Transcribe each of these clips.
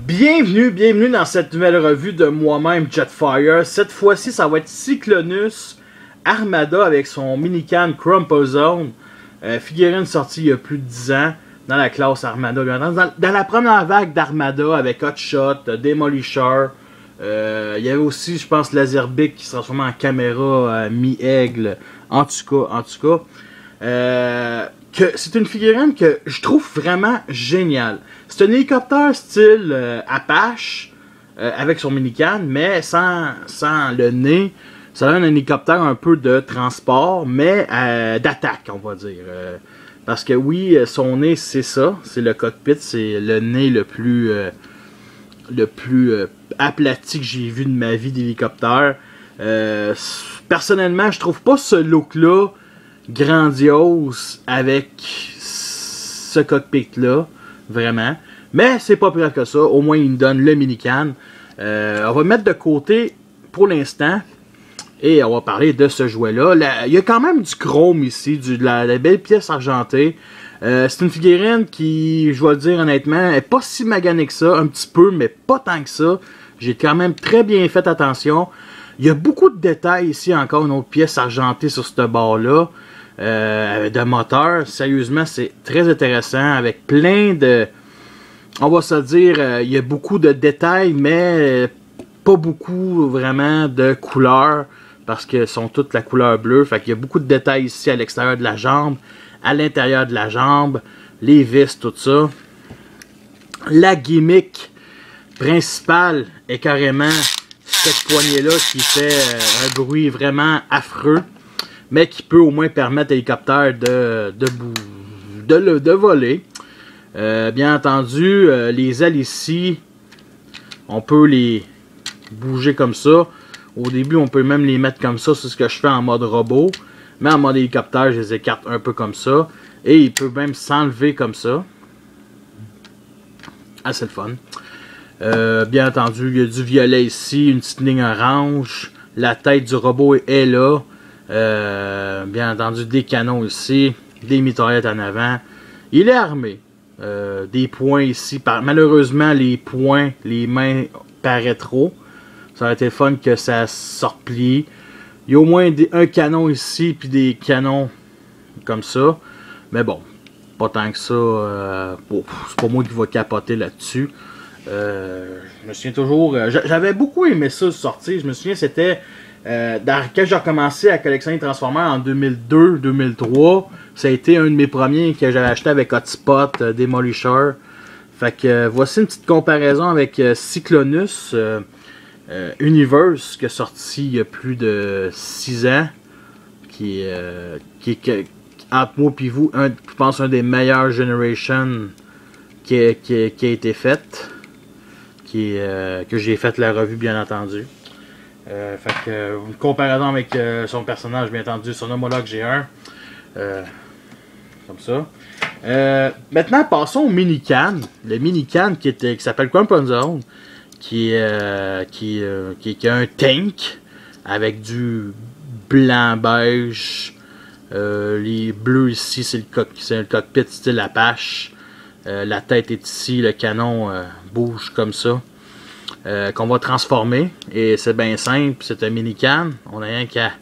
Bienvenue dans cette nouvelle revue de moi-même Jetfire. Cette fois-ci, ça va être Cyclonus Armada avec son mini-can Crumplezone. Figurine sortie il y a plus de 10 ans dans la classe Armada. Dans la première vague d'Armada avec Hotshot, Demolisher. Il y avait aussi, je pense, Laserbeak qui se transformait en caméra mi-aigle. En tout cas, c'est une figurine que je trouve vraiment géniale. C'est un hélicoptère style Apache avec son mini-can, mais sans le nez. Ça donne un hélicoptère un peu de transport, mais d'attaque, on va dire. Parce que oui, son nez, c'est ça. C'est le cockpit, c'est le nez le plus aplati que j'ai vu de ma vie d'hélicoptère. Personnellement, je trouve pas ce look-là grandiose avec ce cockpit-là, vraiment. Mais c'est pas pire que ça. Au moins, il nous donne le mini-can. On va mettre de côté pour l'instant. Et on va parler de ce jouet-là. Il y a quand même du chrome ici, de la belle pièce argentée. C'est une figurine qui, je vais le dire honnêtement, n'est pas si maganée que ça. Un petit peu, mais pas tant que ça. J'ai quand même très bien fait attention. Il y a beaucoup de détails ici, encore une autre pièce argentée sur ce bord-là. De moteur. Sérieusement, c'est très intéressant. Avec plein de... On va se dire, il y a beaucoup de détails, mais pas beaucoup vraiment de couleurs. Parce que sont toutes la couleur bleue. Fait qu'il y a beaucoup de détails ici à l'extérieur de la jambe, à l'intérieur de la jambe, les vis, tout ça. La gimmick principale est carrément cette poignée-là qui fait un bruit vraiment affreux, mais qui peut au moins permettre à l'hélicoptère de voler. Bien entendu, les ailes ici, on peut les bouger comme ça. Au début, on peut même les mettre comme ça. C'est ce que je fais en mode robot. Mais en mode hélicoptère, je les écarte un peu comme ça. Et il peut même s'enlever comme ça. Ah, c'est le fun. Bien entendu, il y a du violet ici. Une petite ligne orange. La tête du robot est là. Bien entendu, des canons ici. Des mitraillettes en avant. Il est armé. Des points ici. Malheureusement, les points, les mains paraissent trop. Ça aurait été fun que ça se replie. Il y a au moins un canon ici, puis des canons comme ça. Mais bon, pas tant que ça. C'est pas moi qui va capoter là-dessus. Je me souviens toujours... J'avais beaucoup aimé ça sortir. Je me souviens, c'était... quand j'ai recommencé à collectionner les Transformers en 2002-2003, ça a été un de mes premiers que j'avais acheté avec Hotspot, Demolisher. Fait que voici une petite comparaison avec Cyclonus Universe, qui est sorti il y a plus de 6 ans, qui est entre moi et vous, je pense un des meilleurs Generation qui a été fait, que j'ai fait la revue bien entendu. Fait que une comparaison avec son personnage, bien entendu, son homologue G1, comme ça. Maintenant, passons au mini-can. Le mini-can qui s'appelle Crumplezone, qui a un tank avec du blanc beige. Les bleus ici, c'est le cockpit style Apache. La tête est ici, le canon bouge comme ça. Qu'on va transformer. Et c'est bien simple, c'est un mini-can. On n'a rien qu'à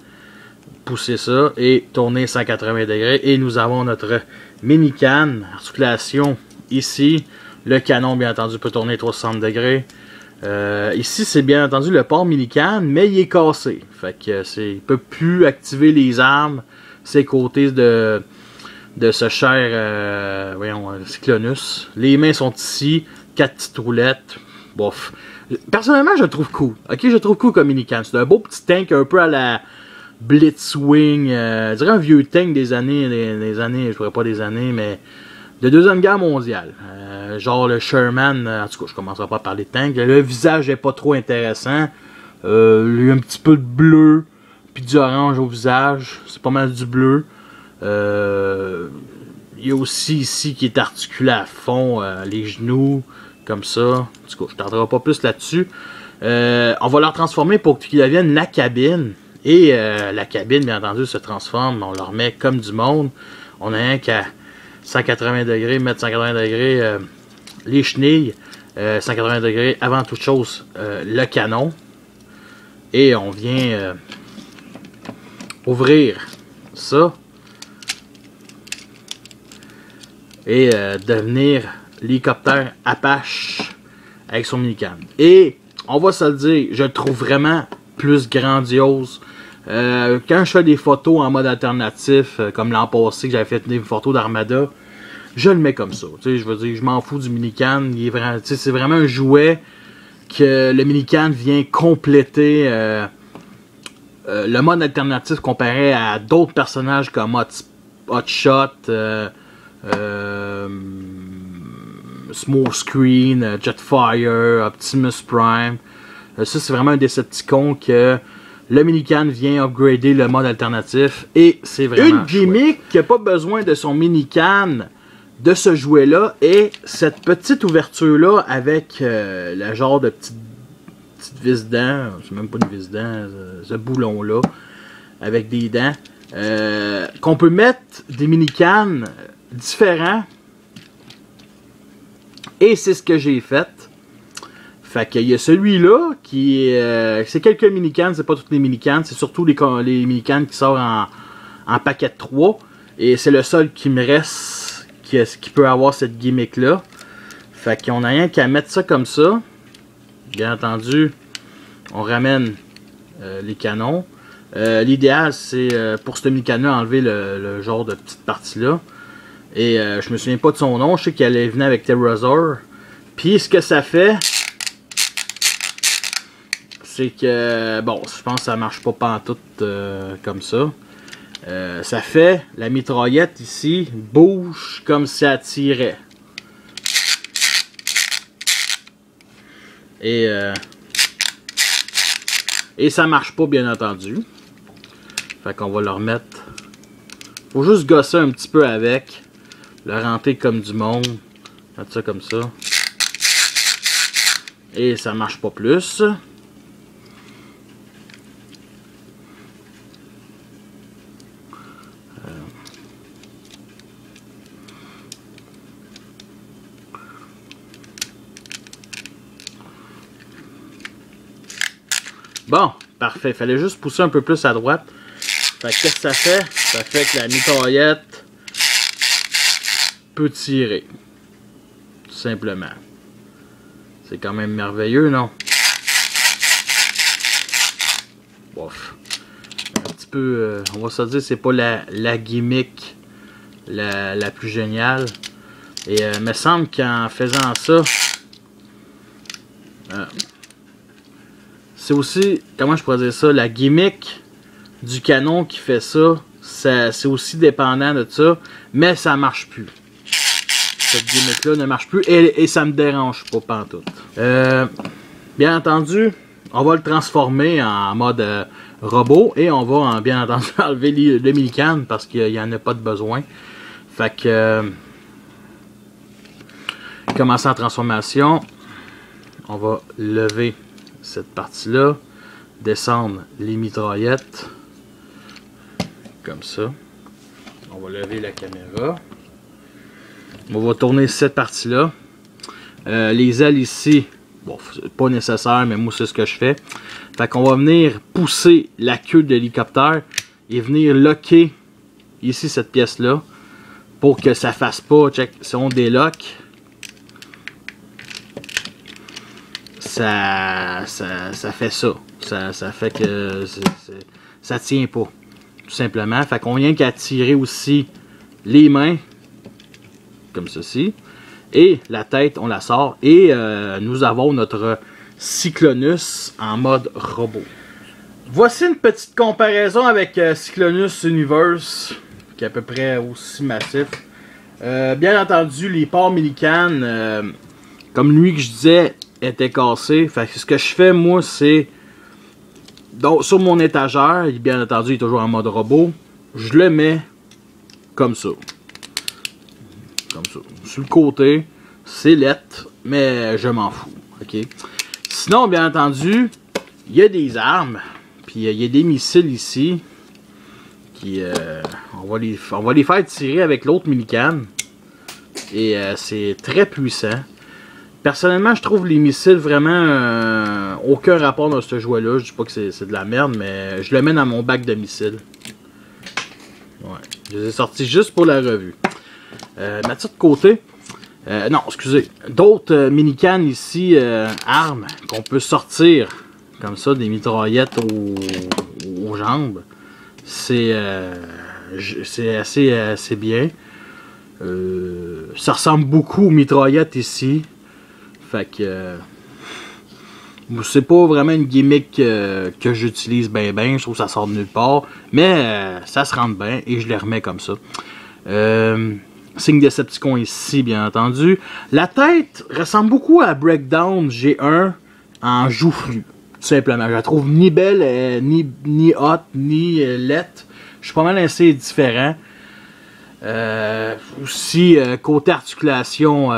pousser ça et tourner 180 degrés. Et nous avons notre mini-can, articulation ici. Le canon, bien entendu, peut tourner 360 degrés. Ici, c'est bien entendu le port mini-can, mais il est cassé. Fait que il ne peut plus activer les armes, ses côtés de ce cher Cyclonus. Les mains sont ici, 4 petites roulettes. Bof. Personnellement, je le trouve cool. Ok, je le trouve cool comme mini-can. C'est un beau petit tank un peu à la Blitzwing. Je dirais un vieux tank des années, je pourrais pas des années, mais de Deuxième Guerre mondiale. Genre le Sherman, en tout cas, je commencerai pas à parler de tank. Le visage est pas trop intéressant. Il y a un petit peu de bleu, puis du orange au visage. C'est pas mal du bleu. Il y a aussi ici qui est articulé à fond, les genoux, comme ça. En tout cas, je ne tarderai pas plus là-dessus. On va leur transformer pour qu'ils deviennent la cabine. Et la cabine, bien entendu, se transforme. On leur met comme du monde. On a rien qu'à 180 degrés, mettre 180 degrés les chenilles. 180 degrés avant toute chose le canon. Et on vient ouvrir ça. Et devenir l'hélicoptère Apache avec son minican. Et on va se le dire, je le trouve vraiment plus grandiose. Quand je fais des photos en mode alternatif, comme l'an passé que j'avais fait des photos d'Armada, je le mets comme ça. Tu sais, je veux dire, je m'en fous du minican. C'est vraiment un jouet que le minican vient compléter le mode alternatif comparé à d'autres personnages comme Hotshot, Smokescreen, Jetfire, Optimus Prime. Ça, c'est vraiment un Decepticon que le minican vient upgrader le mode alternatif. Et c'est vraiment une gimmick qui n'a pas besoin de son minican de ce jouet-là. Et cette petite ouverture-là avec le genre de petite vis dents. C'est même pas une vis dents, ce boulon-là. Avec des dents. Qu'on peut mettre des minicans différents. Et c'est ce que j'ai fait. Fait qu'il y a celui-là qui est... c'est quelques minicans, c'est pas toutes les minicans. C'est surtout les minicans qui sortent en paquet de 3. Et c'est le seul qui me reste qui peut avoir cette gimmick-là. Fait qu'on n'a rien qu'à mettre ça comme ça. Bien entendu, on ramène les canons. L'idéal, c'est pour ce minican-là, enlever le genre de petite partie-là. Et je me souviens pas de son nom. Je sais qu'elle est venue avec Terrorsaur. Puis ce que ça fait, c'est que, bon, je pense que ça marche pas pantoute comme ça. Ça fait, la mitraillette ici bouge comme si elle tirait. Et ça marche pas, bien entendu. Fait qu'on va le remettre. Faut juste gosser un petit peu avec. Le rentrer comme du monde. Mettre ça comme ça. Et ça marche pas plus. Bon, parfait. Fallait juste pousser un peu plus à droite. Fait que qu'est-ce que ça fait? Ça fait que la mitraillette peut tirer. Tout simplement. C'est quand même merveilleux, non? Bof. Un petit peu... on va se dire, c'est pas la gimmick la plus géniale. Et il me semble qu'en faisant ça... c'est aussi, comment je pourrais dire ça, la gimmick du canon qui fait ça, c'est aussi dépendant de ça, mais ça marche plus. Cette gimmick-là ne marche plus et ça me dérange pas pantoute. Bien entendu, on va le transformer en mode robot et on va bien entendu enlever le minican parce qu'il n'y en a pas de besoin. Fait que, commencer la transformation, on va lever cette partie-là, descendre les mitraillettes, comme ça. On va lever la caméra. On va tourner cette partie-là. Les ailes ici, bon, c'est pas nécessaire, mais moi c'est ce que je fais. Fait qu'on va venir pousser la queue de l'hélicoptère et venir locker ici cette pièce-là pour que ça fasse pas, check, si on déloque, ça fait ça. Ça fait que ça tient pas. Tout simplement. Fait qu'on vient qu'à tirer aussi les mains. Comme ceci. Et la tête, on la sort. Et nous avons notre Cyclonus en mode robot. Voici une petite comparaison avec Cyclonus Universe. Qui est à peu près aussi massif. Bien entendu, les ports minican, comme lui que je disais, était cassé. Fait que ce que je fais, moi, c'est... Donc, sur mon étagère, bien entendu, il est toujours en mode robot. Je le mets comme ça. Comme ça. Sur le côté, c'est lettre, mais je m'en fous. Ok. Sinon, bien entendu, il y a des armes. Puis il y a des missiles ici. Qui, on va les faire tirer avec l'autre minican. Et c'est très puissant. Personnellement, je trouve les missiles vraiment aucun rapport dans ce jouet-là. Je dis pas que c'est de la merde, mais je le mets dans mon bac de missiles. Ouais, je les ai sortis juste pour la revue. Mettre ça de côté. Non, excusez. D'autres mini-cannes ici, armes, qu'on peut sortir comme ça, des mitraillettes aux jambes. C'est assez bien. Ça ressemble beaucoup aux mitraillettes ici. Fait que c'est pas vraiment une gimmick que j'utilise bien. Je trouve que ça sort de nulle part. Mais ça se rentre bien et je les remets comme ça. Signe Decepticon ici, bien entendu. La tête ressemble beaucoup à Breakdown G1 en joufflu. Tout simplement. Je la trouve ni belle, ni hot, ni laite. Je suis pas mal assez différent. Aussi, côté articulation,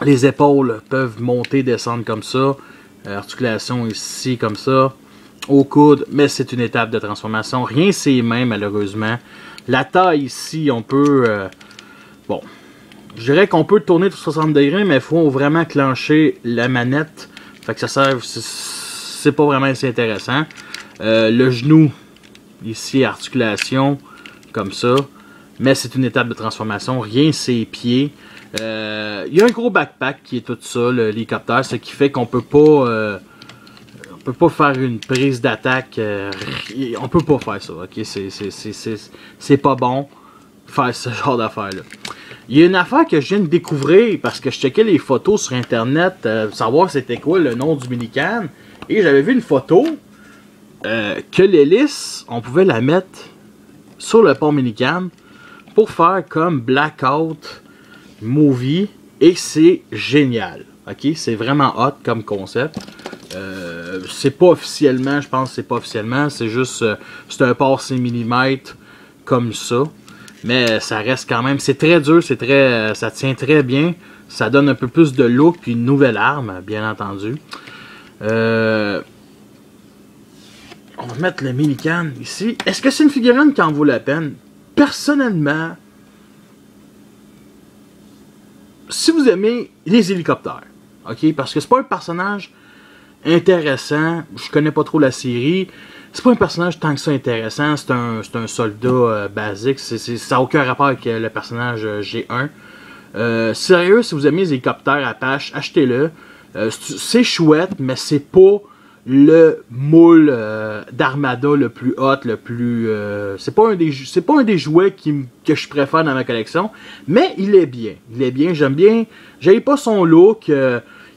les épaules peuvent monter, descendre comme ça. Articulation ici, comme ça. Au coude, mais c'est une étape de transformation. Rien c'est les mains, malheureusement. La taille ici, on peut... bon, je dirais qu'on peut tourner tout 60 degrés, mais il faut vraiment clencher la manette. Fait que ça sert... C'est pas vraiment assez intéressant. Le genou, ici, articulation, comme ça. Mais c'est une étape de transformation. Rien ses pieds. Il y a un gros backpack qui est tout ça, l'hélicoptère, ce qui fait qu'on peut pas faire une prise d'attaque. On peut pas faire ça, ok? C'est pas bon faire ce genre d'affaires là. Il y a une affaire que je viens de découvrir parce que je checkais les photos sur internet, savoir c'était quoi le nom du minican, et j'avais vu une photo que l'hélice, on pouvait la mettre sur le port minican pour faire comme Blackout Movie, et c'est génial. Ok, c'est vraiment hot comme concept. C'est pas officiellement, je pense que c'est pas officiellement, c'est juste, c'est un port 6 mm comme ça. Mais ça reste quand même, c'est très dur, c'est très, ça tient très bien. Ça donne un peu plus de look, puis une nouvelle arme, bien entendu. On va mettre le minican ici. Est-ce que c'est une figurine qui en vaut la peine? Personnellement, si vous aimez les hélicoptères, ok, parce que c'est pas un personnage intéressant, je connais pas trop la série, c'est pas un personnage tant que ça intéressant, c'est un soldat basique, ça n'a aucun rapport avec le personnage G1. Sérieux, si vous aimez les hélicoptères Apache, achetez-le. C'est chouette, mais c'est pas le moule d'Armada le plus hot, le plus... c'est pas un des jouets que je préfère dans ma collection, mais il est bien. Il est bien, j'aime bien. J'aime pas son look,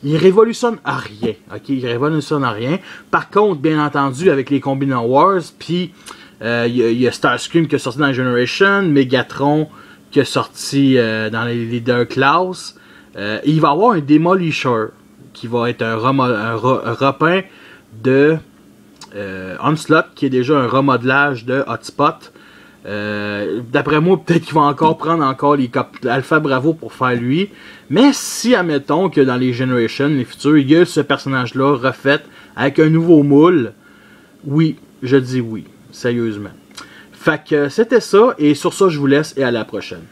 il révolutionne à rien, ok? Il révolutionne à rien. Par contre, bien entendu, avec les Combinant Wars, puis il y a Starscream qui est sorti dans Generation, Megatron qui est sorti dans les Leader Class. Il va y avoir un Demolisher qui va être un repeint de Onslaught, qui est déjà un remodelage de Hotspot. D'après moi, peut-être qu'il va encore prendre l'Alpha Bravo pour faire lui. Mais si, admettons que dans les Generations, les futurs, il y a ce personnage-là refait avec un nouveau moule, oui, je dis oui, sérieusement. Fait que c'était ça, et sur ça, je vous laisse et à la prochaine.